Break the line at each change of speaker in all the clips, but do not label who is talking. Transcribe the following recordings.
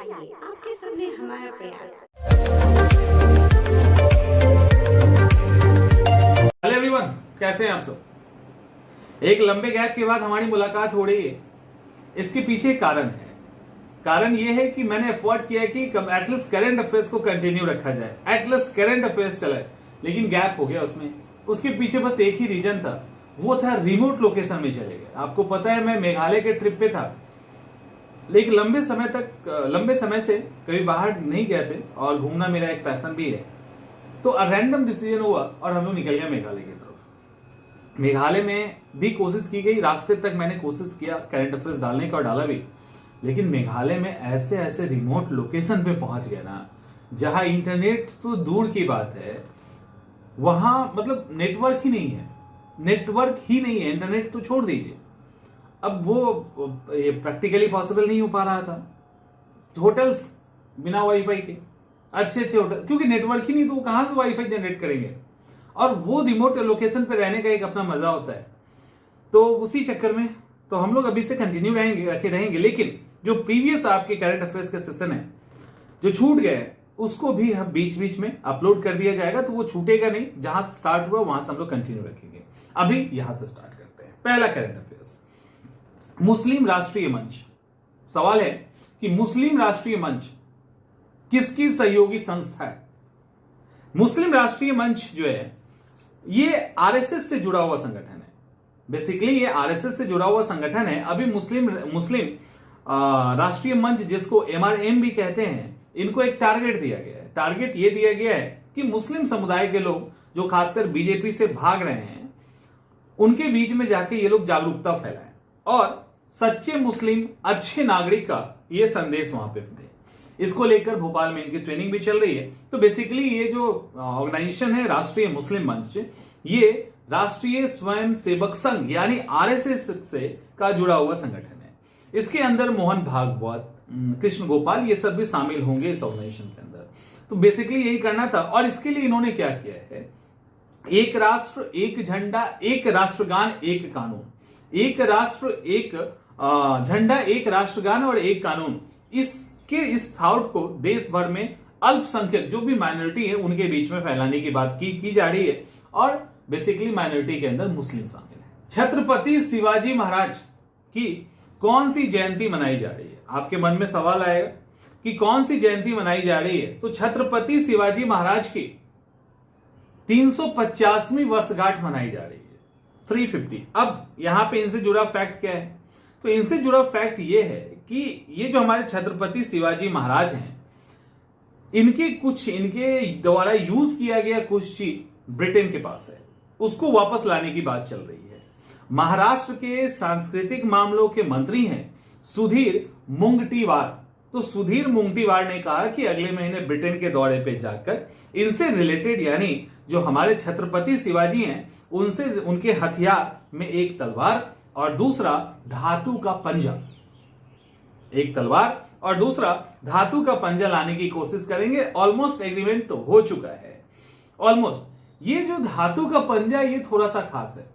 आइए आपके सामने हमारा प्रयास।
हेलो एवरीवन, कैसे हैं आप सब। एक लंबे गैप के बाद हमारी मुलाकात हो रही है। इसके पीछे एक कारण है। कारण यह है कि मैंने एफर्ट किया कि एटलीस्ट करंट अफेयर्स को कंटिन्यू रखा जाए, एटलीस्ट करंट अफेयर्स चले, लेकिन गैप हो गया उसमें। उसके पीछे बस एक ही रीजन था, वो था रिमोट लोकेशन में चले गए। आपको पता है मैं मेघालय के ट्रिप पे था, लेकिन लंबे समय से कभी बाहर नहीं गए थे और घूमना मेरा एक पैशन भी है। तो रैंडम डिसीजन हुआ और हम लोग निकल गए मेघालय की तरफ। मेघालय में भी कोशिश की गई, रास्ते तक मैंने कोशिश किया करंट अफेयर्स डालने का और डाला भी, लेकिन मेघालय में ऐसे ऐसे रिमोट लोकेशन पे पहुंच गए ना, जहां इंटरनेट तो दूर की बात है, वहां मतलब नेटवर्क ही नहीं है, इंटरनेट तो छोड़ दीजिए। अब वो प्रैक्टिकली पॉसिबल नहीं हो पा रहा था। होटल्स बिना वाईफाई के, अच्छे होटल, क्योंकि नेटवर्क ही नहीं, तो वो कहां से वाईफाई जनरेट करेंगे। और वो रिमोट लोकेशन पे रहने का एक अपना मजा होता है। तो उसी चक्कर में तो हम लोग अभी से कंटिन्यू रहेंगे, लेकिन जो प्रीवियस आपके करंट अफेयर्स के सेशन है जो छूट गए, उसको भी हम बीच बीच में अपलोड कर दिया जाएगा। तो वो छूटेगा नहीं, जहां से स्टार्ट हुआ वहां से हम लोग कंटिन्यू रखेंगे। अभी यहां से स्टार्ट करते हैं। पहला करंट अफेयर्स, मुस्लिम राष्ट्रीय मंच। सवाल है कि मुस्लिम राष्ट्रीय मंच किसकी सहयोगी संस्था है। मुस्लिम राष्ट्रीय मंच जो है ये आरएसएस से जुड़ा हुआ संगठन है। बेसिकली ये आरएसएस से जुड़ा हुआ संगठन है। अभी मुस्लिम राष्ट्रीय मंच, जिसको एमआरएम भी कहते हैं, इनको एक टारगेट दिया गया है। टारगेट ये दिया गया है कि मुस्लिम समुदाय के लोग जो खासकर बीजेपी से भाग रहे हैं, उनके बीच में जाके ये लोग जागरूकता फैलाएं और सच्चे मुस्लिम अच्छे नागरिक का ये संदेश वहां पे दे। इसको लेकर भोपाल में इनकी ट्रेनिंग भी चल रही है। तो बेसिकली ये जो ऑर्गेनाइजेशन है राष्ट्रीय मुस्लिम मंच, ये राष्ट्रीय स्वयं सेवक संघ यानी आरएसएस से का जुड़ा हुआ संगठन है। इसके अंदर मोहन भागवत, कृष्ण गोपाल, ये सब भी शामिल होंगे इस ऑर्गेनाइजेशन के अंदर। तो बेसिकली यही करना था। और इसके लिए इन्होंने क्या किया है, एक राष्ट्र एक झंडा, एक राष्ट्रगान एक कानून, एक राष्ट्र एक झंडा, एक राष्ट्रगान और एक कानून, इस थॉट को देश भर में अल्पसंख्यक जो भी माइनॉरिटी है उनके बीच में फैलाने की बात की जा रही है। और बेसिकली माइनॉरिटी के अंदर मुस्लिम शामिल है। छत्रपति शिवाजी महाराज की कौन सी जयंती मनाई जा रही है। आपके मन में सवाल आएगा कि कौन सी जयंती मनाई जा रही है। तो छत्रपति शिवाजी महाराज की 350वीं वर्षगांठ मनाई जा रही है, 350। अब यहां पे इनसे जुड़ा फैक्ट क्या है, तो इनसे जुड़ा फैक्ट ये है कि ये जो हमारे छत्रपति शिवाजी महाराज हैं, इनके द्वारा यूज किया गया कुछ चीज ब्रिटेन के पास है, उसको वापस लाने की बात चल रही है। महाराष्ट्र के सांस्कृतिक मामलों के मंत्री हैं सुधीर मुंगटीवार। तो सुधीर मुंगटीवार ने कहा कि अगले महीने ब्रिटेन के दौरे पे जाकर इनसे रिलेटेड, यानी जो हमारे छत्रपति शिवाजी हैं, उनसे उनके हथियार में एक तलवार और दूसरा धातु का पंजा, एक तलवार और दूसरा धातु का पंजा लाने की कोशिश करेंगे। ऑलमोस्ट एग्रीमेंट तो हो चुका है, ऑलमोस्ट। ये जो धातु का पंजा, ये थोड़ा सा खास है।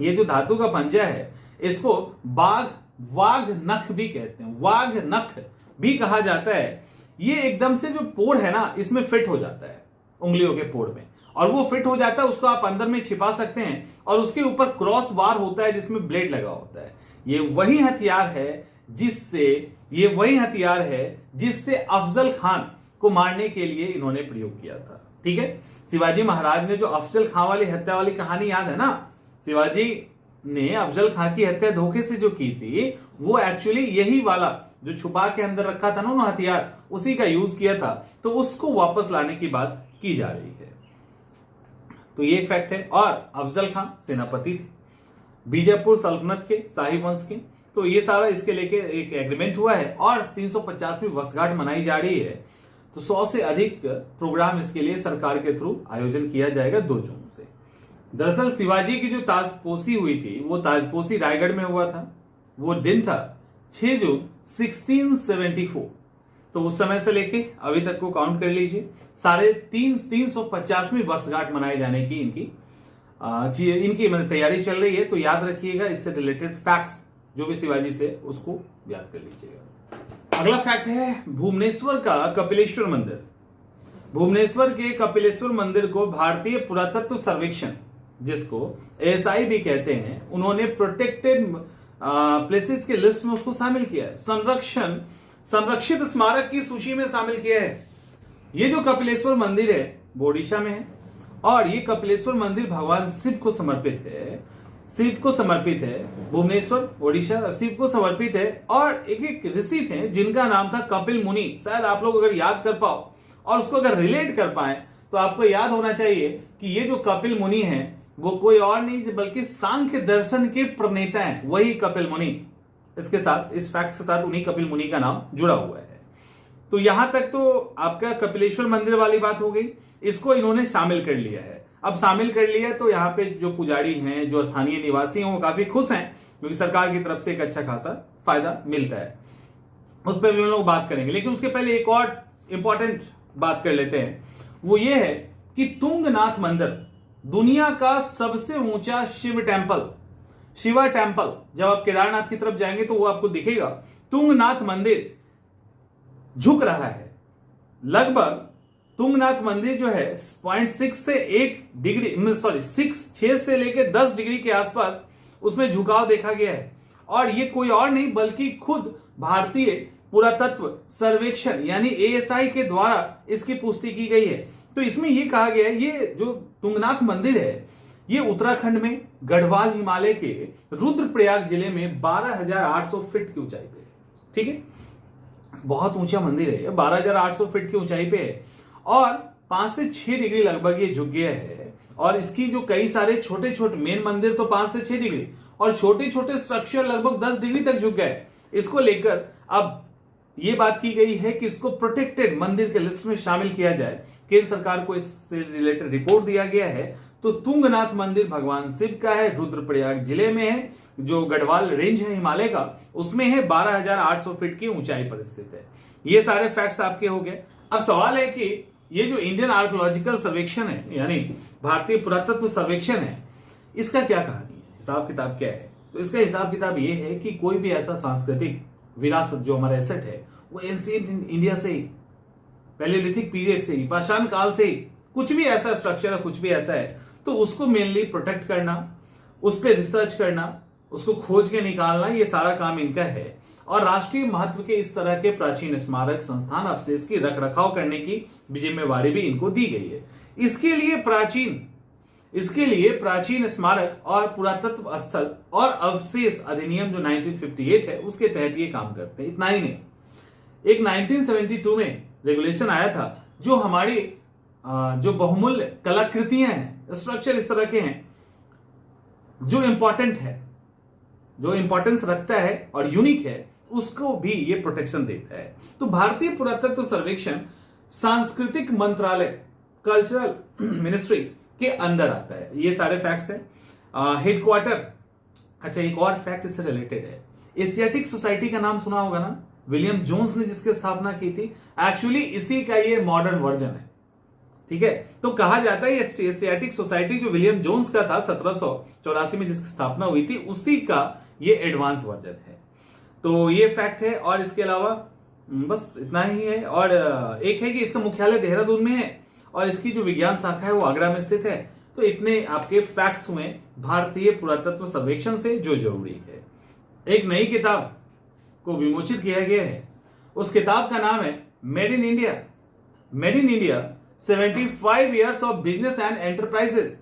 ये जो धातु का पंजा है, इसको वाघ नख भी कहते हैं, वाघ नख भी कहा जाता है। ये एकदम से जो पोड़ है ना, इसमें फिट हो जाता है, उंगलियों के पोड़ में, और वो फिट हो जाता है, उसको आप अंदर में छिपा सकते हैं। और उसके ऊपर क्रॉस बार होता है जिसमें ब्लेड लगा होता है। ये वही हथियार है जिससे अफजल खान को मारने के लिए इन्होंने प्रयोग किया था। ठीक है, शिवाजी महाराज ने जो अफजल खान वाली हत्या वाली कहानी याद है ना, शिवाजी ने अफजल खान की हत्या धोखे से जो की थी, वो एक्चुअली यही वाला जो छुपा के अंदर रखा था ना हथियार, उसी का यूज किया था। तो उसको वापस लाने की बात की जा रही है। तो ये एक फैक्ट है। और अफजल खान सेनापति थे बीजापुर सल्तनत के, शाही वंश के। तो ये सारा इसके लेके एक एग्रीमेंट हुआ है और 350वीं वर्षगांठ मनाई जा रही है। तो 100 से अधिक प्रोग्राम इसके लिए सरकार के थ्रू आयोजन किया जाएगा 2 जून से। दरअसल शिवाजी की जो ताजपोशी हुई थी, वो ताजपोशी रायगढ़ में हुआ था। वो दिन था 6 जून 1674। तो उस समय से लेके अभी तक को काउंट कर लीजिए, 350वीं वर्षगांठ मनाए जाने की इनकी तैयारी चल रही है। तो याद रखिएगा, इससे रिलेटेड फैक्ट्स जो भी शिवाजी से, उसको याद कर लीजिएगा। अगला फैक्ट है भुवनेश्वर का कपिलेश्वर मंदिर। भुवनेश्वर के कपिलेश्वर मंदिर को भारतीय पुरातत्व सर्वेक्षण, जिसको ASI भी कहते हैं, उन्होंने प्रोटेक्टेड प्लेसेस के लिस्ट में उसको शामिल किया है, संरक्षित स्मारक की सूची में शामिल किया है। ये जो कपिलेश्वर मंदिर है वो ओडिशा में है और ये कपिलेश्वर मंदिर भगवान शिव को समर्पित है। भुवनेश्वर ओडिशा शिव को समर्पित है और एक ऋषि थे जिनका नाम था कपिल मुनि। शायद आप लोग अगर याद कर पाओ और उसको अगर रिलेट कर पाए तो आपको याद होना चाहिए कि ये जो कपिल मुनि हैं वो कोई और नहीं बल्कि सांख्य दर्शन के प्रणेता हैं, वही कपिल मुनि। इसके साथ, इस फैक्ट के साथ उन्हीं कपिल मुनि का नाम जुड़ा हुआ है। तो यहां तक तो आपका कपिलेश्वर मंदिर वाली बात हो गई, इसको इन्होंने शामिल कर लिया है। अब शामिल कर लिया तो यहाँ पे जो पुजारी हैं, जो स्थानीय निवासी हैं, वो काफी खुश हैं क्योंकि सरकार की तरफ से एक अच्छा खासा फायदा मिलता है। उस पर भी हम लोग बात करेंगे, लेकिन उसके पहले एक और इंपॉर्टेंट बात कर लेते हैं। वो ये है कि तुंगनाथ मंदिर दुनिया का सबसे ऊंचा शिवा टेम्पल, जब आप केदारनाथ की तरफ जाएंगे तो वो आपको दिखेगा। तुंगनाथ मंदिर झुक रहा है लगभग। तुंगनाथ मंदिर जो है 0.6 से 1 डिग्री, सॉरी 6 से लेकर 10 डिग्री के आसपास उसमें झुकाव देखा गया है। और ये कोई और नहीं बल्कि खुद भारतीय पुरातत्व सर्वेक्षण यानी ASI के द्वारा इसकी पुष्टि की गई है। तो इसमें यह कहा गया है, ये जो तुंगनाथ मंदिर है ये उत्तराखंड में गढ़वाल हिमालय के रुद्रप्रयाग जिले में 12,800 फीट की ऊंचाई पे है। ठीक है, बहुत ऊंचा मंदिर है, 12,800 फीट की ऊंचाई पे है और 5 से 6 डिग्री लगभग ये झुक गया है। और इसकी जो कई सारे छोटे छोटे मेन मंदिर तो 5 से 6 डिग्री और छोटे छोटे स्ट्रक्चर लगभग 10 डिग्री तक झुक गए। इसको लेकर अब ये बात की गई है कि इसको प्रोटेक्टेड मंदिर के लिस्ट में शामिल किया जाए। केंद्र सरकार को इससे रिलेटेड रिपोर्ट दिया गया है। तो तुंगनाथ मंदिर भगवान शिव का है, रुद्रप्रयाग जिले में है, जो गढ़वाल रेंज है हिमालय का, उसमें है, 12,800 फीट की ऊंचाई पर स्थित है। ये सारे फैक्ट्स आपके हो गए। अब सवाल है कि ये जो इंडियन आर्कियोलॉजिकल सर्वेक्षण है यानी भारतीय पुरातत्व सर्वेक्षण है, इसका क्या कहानी है, हिसाब किताब क्या है? तो इसका हिसाब किताब ये है कि कोई भी ऐसा सांस्कृतिक विरासत जो हमारा एसेट है वो एंशिएंट इंडिया से ही, पैलेलिथिक पीरियड से ही, पाषाण काल से ही कुछ भी ऐसा स्ट्रक्चर है, कुछ भी ऐसा है तो उसको मेनली प्रोटेक्ट करना, उस पर रिसर्च करना, उसको खोज के निकालना, ये सारा काम इनका है। और राष्ट्रीय महत्व के इस तरह के प्राचीन स्मारक संस्थान अवशेष की रखरखाव करने की जिम्मेवारी भी इनको दी गई है। इसके लिए प्राचीन स्मारक और पुरातत्व स्थल और अवशेष अधिनियम जो 1958 है उसके तहत ये काम करते हैं। इतना ही नहीं, एक 1972 में रेगुलेशन आया था जो हमारी जो बहुमूल्य कलाकृतियां हैं, स्ट्रक्चर इस तरह के हैं जो इंपॉर्टेंट है, जो इंपॉर्टेंस रखता है और यूनिक है, उसको भी ये प्रोटेक्शन देता है। तो भारतीय पुरातत्व सर्वेक्षण सांस्कृतिक मंत्रालय, कल्चरल मिनिस्ट्री के अंदर आता है। ये सारे फैक्ट्स हैं। हेडक्वार्टर, अच्छा एक और फैक्ट इससे रिलेटेड है, एशियाटिक सोसाइटी का नाम सुना होगा ना, विलियम जोन्स ने जिसकी स्थापना की थी, एक्चुअली इसी का ये मॉडर्न वर्जन है। ठीक है, तो कहा जाता है ये एशियाटिक सोसाइटी जो विलियम जोन्स का था 1784 में जिसकी स्थापना हुई थी, उसी का ये एडवांस वर्जन है। तो ये फैक्ट है और इसके अलावा बस इतना ही है। और एक है कि इसका मुख्यालय देहरादून में है और इसकी जो विज्ञान शाखा है वो आगरा में स्थित है। तो इतने आपके फैक्ट्स हुए भारतीय पुरातत्व सर्वेक्षण से जो जरूरी है। एक नई किताब को विमोचित किया गया है, उस किताब का नाम है made in India 75 years of business and enterprises.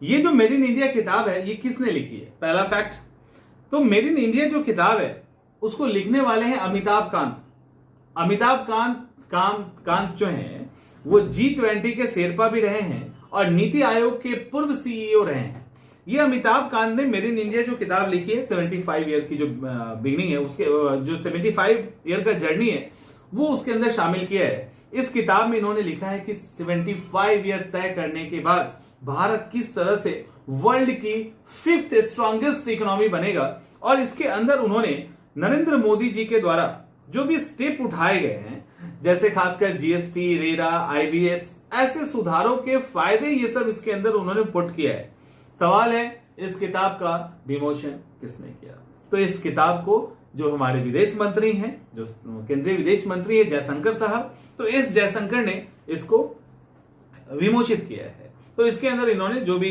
ये जो मेड इन इंडिया किताब है ये किसने लिखी है? पहला फैक्ट, तो मेड इन इंडिया जो किताब है उसको लिखने वाले हैं अमिताभ कांत जो हैं वो G20 के शेरपा भी रहे हैं और नीति आयोग के पूर्व CEO रहे हैं। ये अमिताभ कांत ने मेड इन इंडिया जो किताब लिखी है 75 ईयर की जो बिगनिंग है, उसके जो 75 ईयर का जर्नी है वो उसके अंदर शामिल किया है। इस किताब में इन्होंने लिखा है कि 75 ईयर तय करने के बाद भारत किस तरह से वर्ल्ड की 5th स्ट्रॉन्गेस्ट इकोनॉमी बनेगा। और इसके अंदर उन्होंने नरेंद्र मोदी जी के द्वारा जो भी स्टेप उठाए गए हैं, जैसे खासकर GST, रेरा, IBS, ऐसे सुधारों के फायदे, ये सब इसके अंदर उन्होंने पुट किया है। सवाल है इस किताब का विमोचन किसने किया? तो इस किताब को जो हमारे विदेश मंत्री हैं, जो केंद्रीय विदेश मंत्री है जयशंकर साहब, तो एस जयशंकर ने इसको विमोचित किया है। तो इसके अंदर इन्होंने जो भी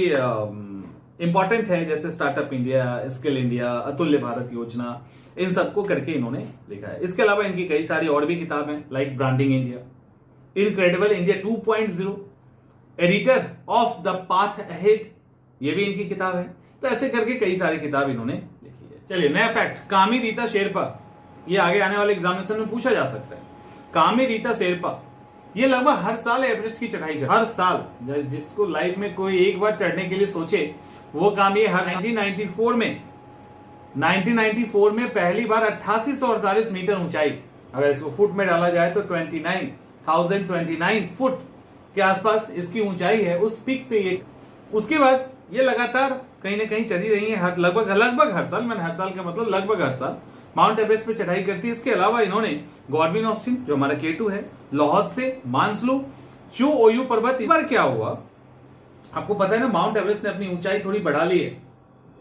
इंपॉर्टेंट है, जैसे स्टार्टअप इंडिया, स्किल इंडिया, अतुल्य भारत योजना, इन सबको करके इन्होंने लिखा है। इसके अलावा इनकी कई सारी और भी किताब हैं, like branding India, incredible India 2.0, editor of the path ahead, ये भी इनकी किताब है। तो ऐसे करके कई सारी किताब इन्होंने लिखी है। चलिए नया फैक्ट, कामी रीता शेरपा, ये आगे आने वाले एग्जामिनेशन में पूछा जा सकता है। कामी रीता शेरपा ये लगभग हर साल एवरेस्ट की चढ़ाई करते, हर साल। जिसको लाइफ में कोई एक बार चढ़ने के लिए सोचे वो काम ये हर 1994 में पहली बार 8848 मीटर ऊंचाई, अगर इसको फुट में डाला जाए तो 29,029 फुट के आसपास इसकी ऊंचाई है। उस पिक पे ये, उसके बाद ये लगातार कहीं ना कहीं चली रही है, लगभग हर साल, मैंने हर साल का मतलब लगभग हर साल माउंट एवरेस्ट पे चढ़ाई करती है। इसके अलावा इन्होंने गॉर्बिन ऑस्टिन, जो हमारा K2 है, लाहौर से मानसलू, चू ओयू पर्वत। इस बार क्या हुआ आपको पता है ना, माउंट एवरेस्ट ने अपनी ऊंचाई थोड़ी बढ़ा ली है,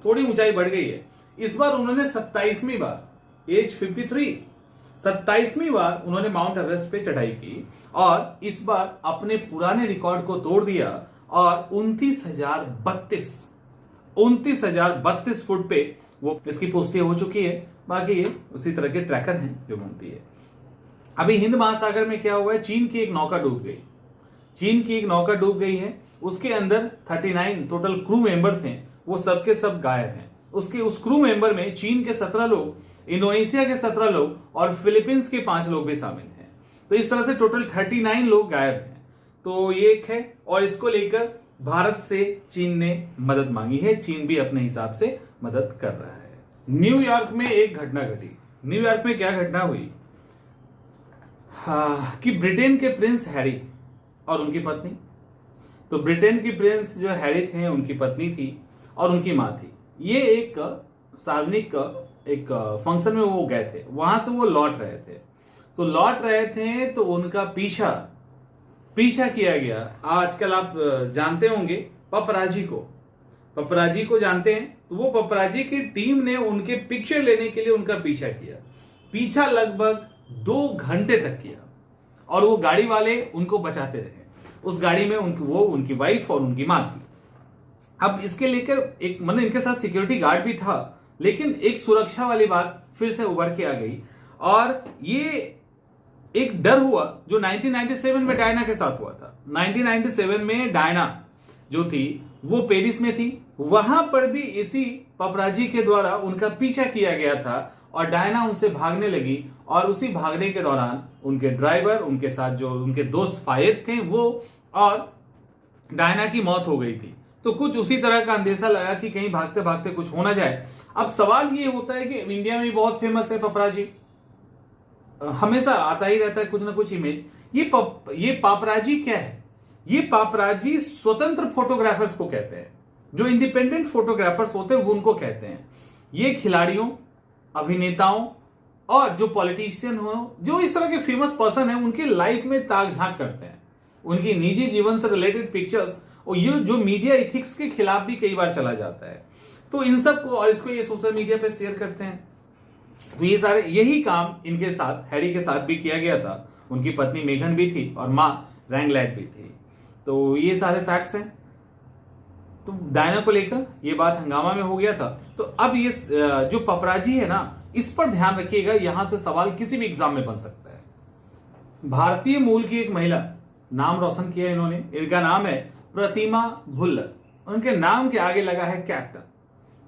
थोड़ी ऊंचाई बढ़ गई है। इस बार उन्होंने 27वीं बार, एज 53, 27वीं बार उन्होंने माउंट एवरेस्ट पे चढ़ाई की और इस बार अपने पुराने रिकॉर्ड को तोड़ दिया और 29,032 फुट पे वो इसकी पुष्टि हो चुकी है। बाकी ये उसी तरह के ट्रैकर हैं जो घूमती है। अभी हिंद महासागर में क्या हुआ है, चीन की एक नौका डूब गई है। उसके अंदर 39 टोटल क्रू मेंबर थे, वो सबके सब गायब हैं। उस क्रू मेंबर में चीन के 17 लोग, इंडोनेशिया के 17 लोग और फिलीपींस के 5 लोग भी शामिल हैं। तो इस तरह से टोटल 39 लोग गायब हैं। तो ये एक है और इसको लेकर भारत से चीन ने मदद मांगी है। चीन भी अपने हिसाब से मदद कर रहा है। न्यूयॉर्क में एक घटना घटी। न्यूयॉर्क में क्या घटना हुई कि ब्रिटेन के प्रिंस हैरी और उनकी पत्नी, तो ब्रिटेन की प्रिंस जो हैरी थे उनकी पत्नी थी और उनकी मां थी। ये एक सार्वजनिक एक फंक्शन में वो गए थे, वहां से वो लौट रहे थे तो उनका पीछा किया गया। आजकल आप जानते होंगे पपराजी को जानते हैं, तो वो पपराजी की टीम ने उनके पिक्चर लेने के लिए उनका पीछा लगभग 2 घंटे तक किया और वो गाड़ी वाले उनको बचाते रहे। उस गाड़ी में उनकी वाइफ और उनकी मां थी। अब इसके लेकर एक मतलब इनके साथ सिक्योरिटी गार्ड भी था, लेकिन एक सुरक्षा वाली बात फिर से उभर के आ गई और ये एक डर हुआ जो 1997 में डायना के साथ हुआ था। 1997 में डायना जो थी वो पेरिस में थी, वहां पर भी इसी पपराजी के द्वारा उनका पीछा किया गया था और डायना उनसे भागने लगी और उसी भागने के दौरान उनके ड्राइवर, उनके साथ जो उनके दोस्त फायद थे वो और डायना की मौत हो गई थी। तो कुछ उसी तरह का अंदेशा लगा कि कहीं भागते भागते कुछ हो ना जाए। अब सवाल ये होता है कि इंडिया में भी बहुत फेमस है पपराजी, हमेशा आता ही रहता है कुछ ना कुछ इमेज। ये पापराजी क्या है? ये पापराजी स्वतंत्र फोटोग्राफर्स को कहते हैं, जो इंडिपेंडेंट फोटोग्राफर्स होते हैं वो उनको कहते हैं। ये खिलाड़ियों, अभिनेताओं और जो पॉलिटिशियन हो, जो इस तरह के फेमस पर्सन है, उनकी लाइफ में ताक झांक करते हैं, उनकी निजी जीवन से रिलेटेड पिक्चर्स, और ये जो मीडिया इथिक्स के खिलाफ भी कई बार चला जाता है। तो इन सब को और इसको ये सोशल मीडिया पे शेयर करते हैं। तो ये सारे यही काम इनके साथ, हैरी के साथ भी किया गया था। उनकी पत्नी मेघन भी थी और मां रैंगलैट भी थी। तो ये सारे फैक्ट्स हैं। तो डायना को लेकर ये बात हंगामा में हो गया था। तो अब ये जो पपराजी है ना, इस पर ध्यान रखिएगा, यहां से सवाल किसी भी एग्जाम में बन सकता है। भारतीय मूल की एक महिला, नाम रोशन किया इन्होंने, इनका नाम है प्रतिमा भुल्लर। उनके नाम के आगे लगा है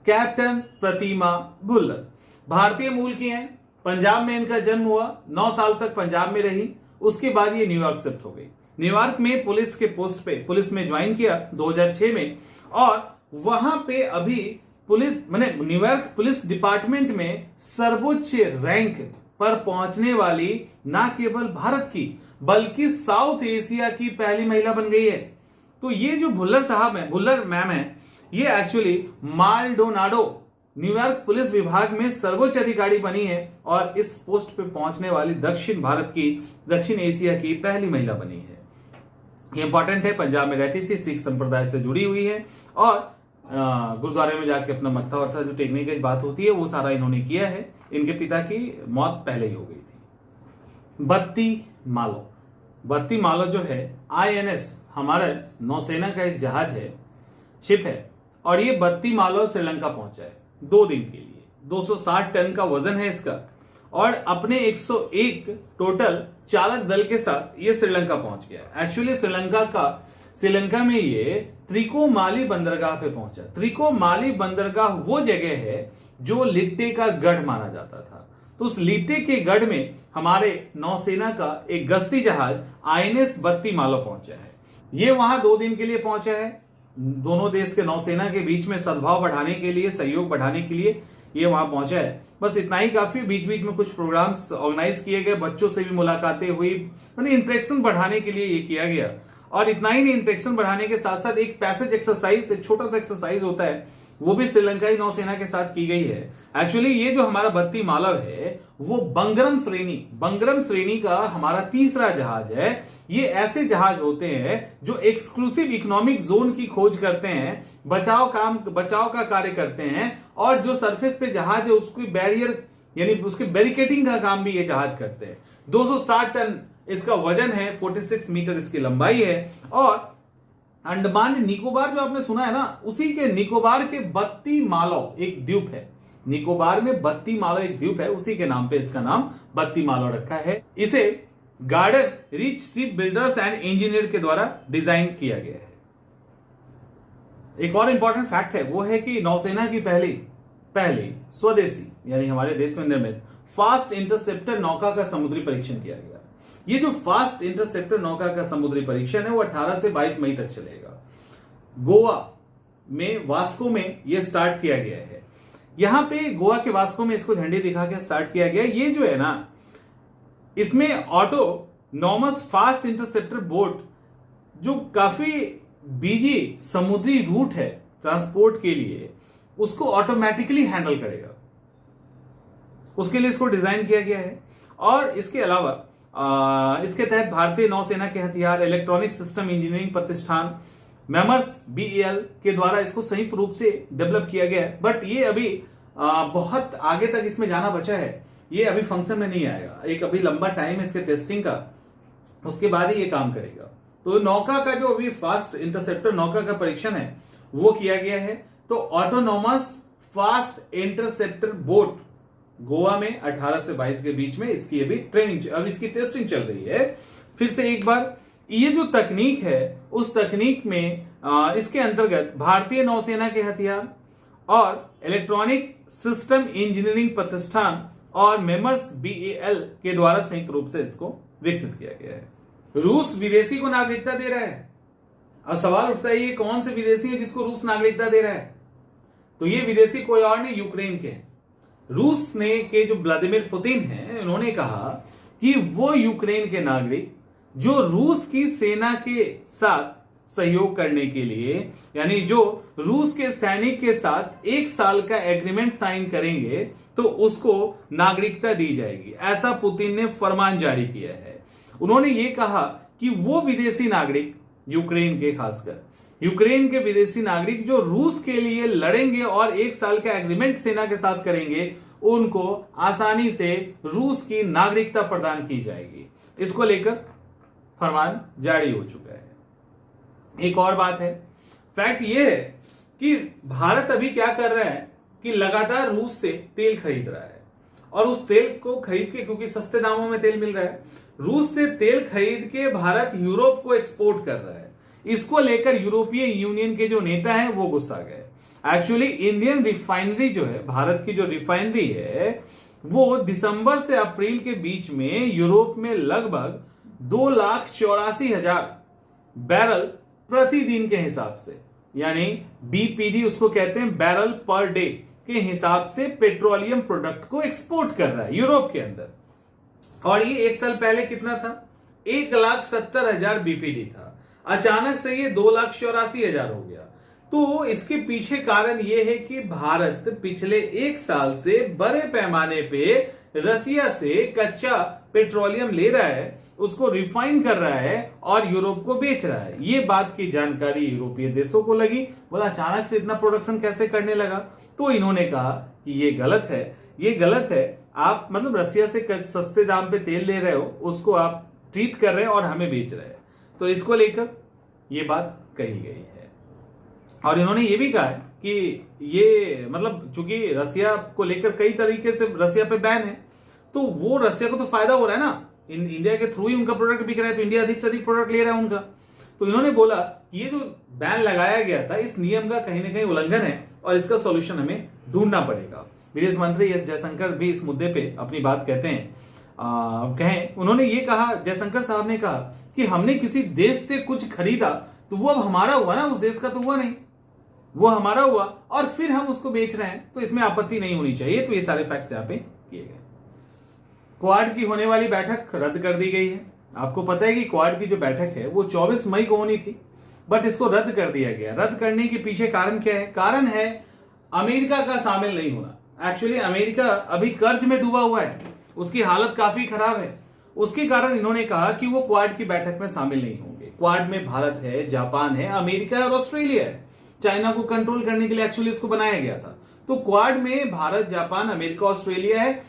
कैप्टन प्रतिमा भुल्लर। भारतीय मूल की हैं, पंजाब में इनका जन्म हुआ, 9 साल तक पंजाब में रही। उसके बाद ये न्यूयॉर्क शिफ्ट हो गई। न्यूयॉर्क में पुलिस के पोस्ट पे, पुलिस में ज्वाइन किया 2006 में और वहां पे अभी न्यूयॉर्क पुलिस डिपार्टमेंट में सर्वोच्च रैंक पर पहुंचने वाली ना केवल भारत की बल्कि साउथ एशिया की पहली महिला बन गई है। तो ये जो भुल्लर मैम है, ये एक्चुअली माल्डोनाडो न्यूयॉर्क पुलिस विभाग में सर्वोच्च अधिकारी बनी है और इस पोस्ट पे पहुंचने वाली दक्षिण एशिया की पहली महिला बनी है। ये इंपॉर्टेंट है। पंजाब में रहती थी, सिख संप्रदाय से जुड़ी हुई है और गुरुद्वारे में जाके अपना मत्था वत्था जो टेकने की बात होती है वो सारा इन्होंने किया है। इनके पिता की मौत पहले ही हो गई थी। बत्ती मालो जो है INS हमारे नौसेना का एक जहाज है, शिप है, और ये बत्ती मालो श्रीलंका पहुंचा है 2 दिन के लिए। 260 टन का वजन है इसका, और अपने 101 टोटल चालक दल के साथ ये श्रीलंका पहुंच गया। एक्चुअली श्रीलंका में ये त्रिकोमाली बंदरगाह पे पहुंचा। त्रिकोमाली बंदरगाह वो जगह है जो लिट्टे का गढ़ माना जाता था। तो उस लिट्टे के गढ़ में हमारे नौसेना का एक गश्ती जहाज INS बत्ती मालो पहुंचा है। ये वहां 2 दिन के लिए पहुंचा है। दोनों देश के नौसेना के बीच में सद्भाव बढ़ाने के लिए, सहयोग बढ़ाने के लिए ये वहां पहुंचा है। बस इतना ही काफी। बीच बीच में कुछ प्रोग्राम्स ऑर्गेनाइज किए गए, बच्चों से भी मुलाकातें हुई, यानी इंटरेक्शन बढ़ाने के लिए ये किया गया। और इतना ही नहीं, इंटरेक्शन बढ़ाने के साथ साथ एक पैसेज एक्सरसाइज, एक छोटा सा एक्सरसाइज होता है, वो भी श्रीलंकाई नौसेना के साथ की गई है। एक्चुअली ये जो हमारा बत्ती मालव है वो बंगरम श्रेणी का हमारा तीसरा जहाज है। ये ऐसे जहाज होते हैं जो एक्सक्लूसिव इकोनॉमिक जोन की खोज करते हैं, बचाव का कार्य करते हैं, और जो सरफेस पे जहाज है उसकी बैरियर यानी उसके बैरिकेडिंग का काम भी ये जहाज करते हैं। 260 टन इसका वजन है, 46 मीटर इसकी लंबाई है। और अंडमान निकोबार जो आपने सुना है ना, उसी के निकोबार के बत्ती मालो एक द्वीप है। निकोबार में बत्ती मालो एक द्वीप है, उसी के नाम पे इसका नाम बत्ती मालो रखा है। इसे garden rich ship builders and engineer के द्वारा डिजाइन किया गया है। एक और इंपॉर्टेंट फैक्ट है, वो है कि नौसेना की पहली स्वदेशी यानी हमारे देश में निर्मित फास्ट इंटरसेप्टर नौका का समुद्री परीक्षण किया गया। ये जो फास्ट इंटरसेप्टर नौका का समुद्री परीक्षण है वो 18 से 22 मई तक चलेगा। गोवा में वास्को में ये स्टार्ट किया गया है। यहां पे गोवा के वास्को में इसको झंडी दिखा के स्टार्ट किया गया। ये जो है ना, इसमें ऑटोनॉमस फास्ट इंटरसेप्टर बोट जो काफी बिजी समुद्री रूट है ट्रांसपोर्ट के लिए, उसको ऑटोमेटिकली हैंडल करेगा, उसके लिए इसको डिजाइन किया गया है। और इसके अलावा इसके तहत भारतीय नौसेना के हथियार इलेक्ट्रॉनिक सिस्टम इंजीनियरिंग प्रतिष्ठान मेमर्स BEL के द्वारा इसको संयुक्त रूप से डेवलप किया गया है। बट ये अभी बहुत आगे तक इसमें जाना बचा है, ये अभी फंक्शन में नहीं आएगा। एक अभी लंबा टाइम है इसके टेस्टिंग का, उसके बाद ही ये काम करेगा। तो नौका का जो अभी फास्ट इंटरसेप्टर नौका का परीक्षण है वो किया गया है। तो autonomous fast interceptor boat Goa में 18 से 22 के बीच में इसकी अभी इसकी टेस्टिंग चल रही है। फिर से एक बार, ये जो तकनीक है उस तकनीक में इसके अंतर्गत भारतीय नौसेना के हथियार और इलेक्ट्रॉनिक सिस्टम इंजीनियरिंग प्रतिष्ठान और मेमर्स BEL के द्वारा संयुक्त रूप से इसको विकसित किया गया है। रूस विदेशी को नागरिकता दे रहा है। अब सवाल उठता है, ये कौन से विदेशी है जिसको रूस नागरिकता दे रहा है? तो ये विदेशी कोई और नहीं, यूक्रेन के। रूस ने के जो व्लादिमीर पुतिन हैं, उन्होंने कहा कि वो यूक्रेन के नागरिक जो रूस की सेना के साथ सहयोग करने के लिए, यानी जो रूस के सैनिक के साथ 1 साल का एग्रीमेंट साइन करेंगे तो उसको नागरिकता दी जाएगी, ऐसा पुतिन ने फरमान जारी किया है। उन्होंने ये कहा कि वो विदेशी नागरिक यूक्रेन के, खासकर यूक्रेन के विदेशी नागरिक जो रूस के लिए लड़ेंगे और 1 साल का एग्रीमेंट सेना के साथ करेंगे, उनको आसानी से रूस की नागरिकता प्रदान की जाएगी। इसको लेकर फरमान जारी हो चुका है। एक और बात है, फैक्ट यह है कि भारत अभी क्या कर रहा है कि लगातार रूस से तेल खरीद रहा है, और उस तेल को खरीद के, क्योंकि सस्ते दामों में तेल मिल रहा है, रूस से तेल खरीद के भारत यूरोप को एक्सपोर्ट कर रहा है। इसको लेकर यूरोपीय यूनियन के जो नेता हैं वो गुस्सा गए। एक्चुअली इंडियन रिफाइनरी जो है, भारत की जो रिफाइनरी है, वो दिसंबर से अप्रैल के बीच में यूरोप में लगभग 2,84,000 बैरल प्रतिदिन के हिसाब से, यानी BPD उसको कहते हैं, बैरल पर डे के हिसाब से पेट्रोलियम प्रोडक्ट को एक्सपोर्ट कर रहा है यूरोप के अंदर। और ये 1 साल पहले कितना था? 1,70,000 BPD था। अचानक से ये 2,84,000 हो गया। तो इसके पीछे कारण ये है कि भारत पिछले 1 साल से बड़े पैमाने पे रसिया से कच्चा पेट्रोलियम ले रहा है, उसको रिफाइन कर रहा है और यूरोप को बेच रहा है। ये बात की जानकारी यूरोपीय देशों को लगी, बोला अचानक से इतना प्रोडक्शन कैसे करने लगा। तो इन्होंने कहा कि ये गलत है, ये गलत है। आप मतलब रसिया से सस्ते दाम पे तेल ले रहे हो, उसको आप ट्रीट कर रहे हैं और हमें बेच रहे हैं, तो इसको लेकर ये बात कही गई है। और इन्होंने ये भी कहा है कि ये मतलब चूंकि रसिया को लेकर कई तरीके से रसिया पे बैन है, तो वो रसिया को तो फायदा हो रहा है ना, इंडिया के थ्रू ही उनका प्रोडक्ट बिक रहा है, तो इंडिया अधिक से अधिक प्रोडक्ट ले रहा है उनका। तो इन्होंने बोला कि ये जो बैन लगाया गया था इस नियम का कहीं ना कहीं उल्लंघन है और इसका सॉल्यूशन हमें ढूंढना पड़ेगा। विदेश मंत्री एस जयशंकर भी इस मुद्दे पे अपनी बात कहते हैं, कहें उन्होंने ये कहा, जयशंकर साहब ने कहा कि हमने किसी देश से कुछ खरीदा तो वो अब हमारा हुआ ना, उस देश का तो हुआ नहीं, वो हमारा हुआ और फिर हम उसको बेच रहे हैं, तो इसमें आपत्ति नहीं होनी चाहिए। तो ये सारे फैक्ट्स यहाँ पे किए गए। क्वाड की होने वाली बैठक रद्द कर दी गई है। आपको पता है कि क्वाड की जो बैठक है वो 24 मई को होनी थी, बट इसको रद्द कर दिया गया। रद्द करने के पीछे कारण क्या है? कारण है अमेरिका का शामिल नहीं होना। एक्चुअली अमेरिका अभी कर्ज में डूबा हुआ है, उसकी हालत काफी खराब है, उसके कारण इन्होंने कहा कि वो क्वाड की बैठक में शामिल नहीं होंगे। क्वाड में भारत है, जापान है, अमेरिका और ऑस्ट्रेलिया है। चाइना को कंट्रोल करने के लिए एक्चुअली इसको बनाया गया था। तो क्वाड में भारत, जापान, अमेरिका, ऑस्ट्रेलिया है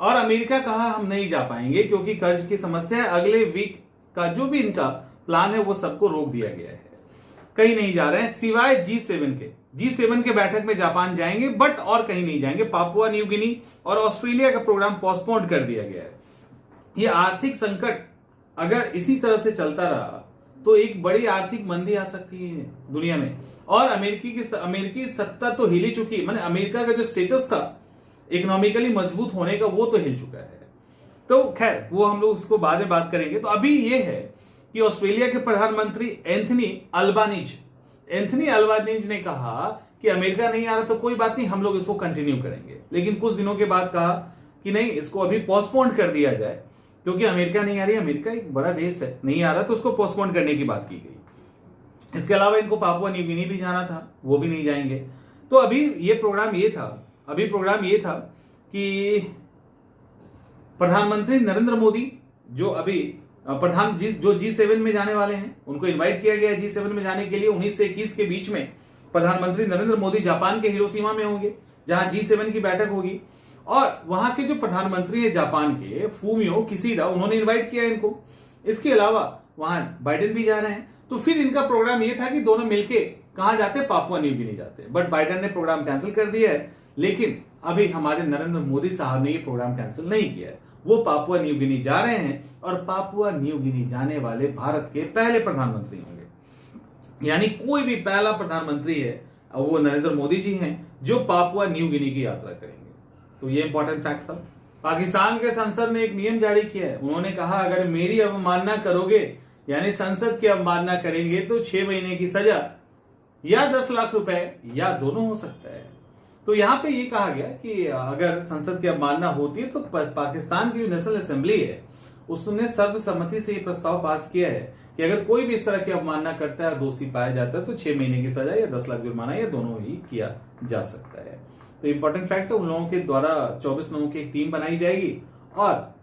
और अमेरिका कहा हम नहीं जा पाएंगे क्योंकि कर्ज की समस्या है। अगले वीक का जो भी इनका प्लान है वो सबको रोक दिया गया है, कहीं नहीं जा रहे हैं सिवाय G7 के। G7 के बैठक में जापान जाएंगे बट और कहीं नहीं जाएंगे। पापुआ न्यू गिनी और ऑस्ट्रेलिया का प्रोग्राम पोस्टपोन कर दिया गया है। ये आर्थिक संकट अगर इसी तरह से चलता रहा तो एक बड़ी आर्थिक मंदी आ सकती है दुनिया में, और अमेरिकी सत्ता तो हिल ही चुकी, माने अमेरिका का जो स्टेटस था इकोनॉमिकली मजबूत होने का वो तो हिल चुका है। तो खैर वो हम लोग उसको बाद में बात करेंगे। तो अभी ये है कि ऑस्ट्रेलिया के प्रधानमंत्री एंथनी अल्बानीज ने कहा कि अमेरिका नहीं आ रहा तो कोई बात नहीं, हम लोग इसको कंटिन्यू करेंगे। लेकिन कुछ दिनों के बाद कहा कि नहीं, इसको अभी पोस्टपोन कर दिया जाए क्योंकि अमेरिका नहीं आ रही, अमेरिका एक बड़ा देश है, नहीं आ रहा तो उसको पोस्टपोन करने की बात की गई। इसके अलावा इनको पापुआ न्यू गिनी भी जाना था, वो भी नहीं जाएंगे। तो अभी प्रोग्राम ये था कि प्रधानमंत्री नरेंद्र मोदी जो अभी जो G7 में जाने वाले हैं, उनको इनवाइट किया गया है G7 में जाने के लिए। 19 से 21 के बीच में प्रधानमंत्री नरेंद्र मोदी जापान के हिरोशिमा में होंगे जहां G7 की बैठक होगी, और वहां के जो प्रधानमंत्री है जापान के फूमियो किशिदा, उन्होंने इनवाइट किया इनको। इसके अलावा वहां बाइडेन भी जा रहे हैं। तो फिर इनका प्रोग्राम ये था कि दोनों मिलके कहां जाते, पापुआ न्यू गिनी जाते, बट बाइडेन ने प्रोग्राम कैंसिल कर दिया है। लेकिन अभी हमारे नरेंद्र मोदी साहब ने ये प्रोग्राम कैंसिल नहीं किया है, वो पापुआ न्यू गिनी जा रहे हैं और पापुआ न्यू गिनी जाने वाले भारत के पहले प्रधानमंत्री होंगे। यानी कोई भी पहला प्रधानमंत्री है वो नरेंद्र मोदी जी हैं जो पापुआ न्यू गिनी की यात्रा करेंगे। तो ये इंपॉर्टेंट फैक्ट था। पाकिस्तान के संसद ने एक नियम जारी किया है। उन्होंने कहा अगर मेरी अवमानना करोगे, यानी संसद की अवमानना करेंगे, तो 6 महीने की सजा या 10 लाख रुपए या दोनों हो सकता है। तो यहां पे ये कहा गया कि अगर संसद की अवमानना होती है तो पाकिस्तान की जो नेशनल असेंबली है उसने सर्वसम्मति से ये प्रस्ताव पास किया है कि अगर कोई भी इस तरह की अवमानना करता है, दोषी पाया जाता है, तो 6 महीने की सजा या 10 लाख जुर्माना या दोनों ही किया जा सकता है। तो इंपॉर्टेंट फैक्ट है, उन लोगों के द्वारा 24 लोगों की एक टीम बनाई जाएगी और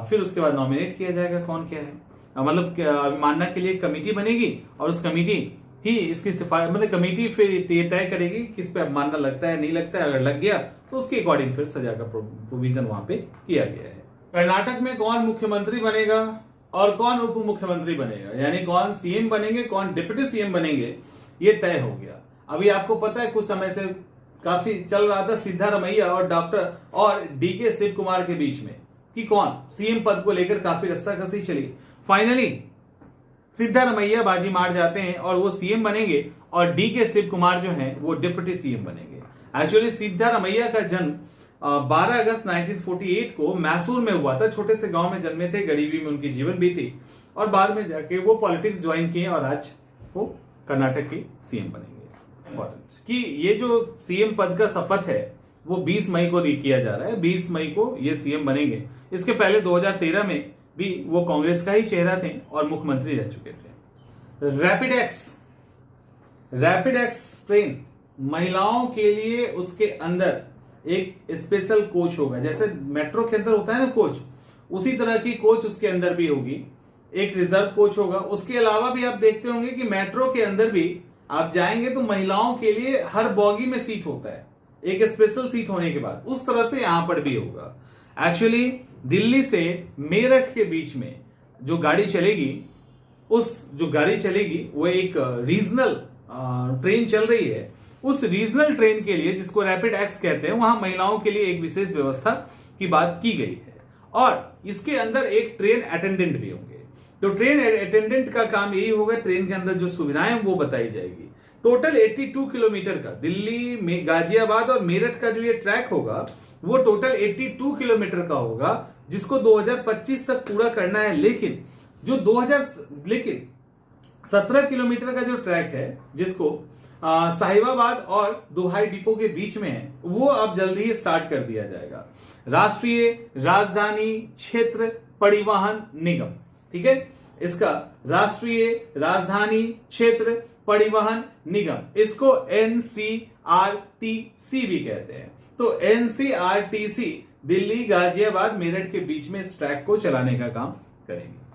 फिर उसके बाद नॉमिनेट किया जाएगा कौन क्या है, मतलब अवमानना के लिए कमेटी बनेगी और उस कमेटी ही इसकी सिफारिश, मतलब कमेटी फिर ये तय करेगी किस पे अवमानना लगता है, नहीं लगता है। अगर लग गया तो उसके अकॉर्डिंग फिर सजा का प्रोविजन वहां पे किया गया है। कर्नाटक में कौन मुख्यमंत्री बनेगा और कौन उप मुख्यमंत्री बनेगा, यानी कौन सीएम बनेंगे, कौन डिप्टी सीएम बनेंगे, ये तय हो गया। अभी आपको पता है कुछ समय से काफी चल रहा था सिद्धारमैया और डॉक्टर और डीके शिव कुमार के बीच में कि कौन सीएम पद को लेकर काफी रस्साकसी चली। फाइनली सिद्धारमैया बाजी मार जाते हैं और वो सीएम बनेंगे और डीके शिव कुमार जो हैं वो डिप्टी सीएम बनेंगे। एक्चुअली सिद्धारमैया का जन्म 12 अगस्त 1948 को मैसूर में हुआ था। छोटे से गांव में जन्मे थे, गरीबी में उनकी जीवन बीती और बाद में जाके वो पॉलिटिक्स ज्वाइन किए और आज वो कर्नाटक के सीएम बनेंगे। कि ये जो सीएम पद का शपथ है वो 20 मई को किया जा रहा है, 20 मई को ये सीएम बनेंगे। इसके पहले 2013 में भी वो कांग्रेस का ही चेहरा थे और मुख्यमंत्री रह चुके थे। रैपिड एक्स ट्रेन महिलाओं के लिए उसके अंदर एक स्पेशल कोच होगा, जैसे मेट्रो के अंदर होता है ना कोच, उसी तरह की कोच उसके अंदर भी होगी। एक रिजर्व कोच होगा। उसके अलावा भी आप देखते होंगे कि मेट्रो के अंदर भी आप जाएंगे तो महिलाओं के लिए हर बॉगी में सीट होता है, एक स्पेशल सीट होने के बाद, उस तरह से यहां पर भी होगा। एक्चुअली दिल्ली से मेरठ के बीच में जो गाड़ी चलेगी, वो एक रीजनल ट्रेन चल रही है। उस रीजनल ट्रेन के लिए, जिसको रैपिड एक्स कहते हैं, वहां महिलाओं के लिए एक विशेष व्यवस्था की बात की गई है और इसके अंदर एक ट्रेन अटेंडेंट भी होंगे। तो ट्रेन अटेंडेंट का काम यही होगा, ट्रेन के अंदर जो सुविधाएं वो बताई जाएगी। टोटल 82 किलोमीटर का दिल्ली में गाजियाबाद और मेरठ का जो ये ट्रैक होगा वो टोटल 82 किलोमीटर का होगा, जिसको 2025 तक पूरा करना है। लेकिन 17 किलोमीटर का जो ट्रैक है, जिसको साहिबाबाद और दोहाई डिपो के बीच में है, वो अब जल्दी ही स्टार्ट कर दिया जाएगा। राष्ट्रीय राजधानी क्षेत्र परिवहन निगम, ठीक है, इसका राष्ट्रीय राजधानी क्षेत्र परिवहन निगम, इसको NCRTC भी कहते हैं। तो NCRTC दिल्ली गाजियाबाद मेरठ के बीच में इस ट्रैक को चलाने का काम करेंगे।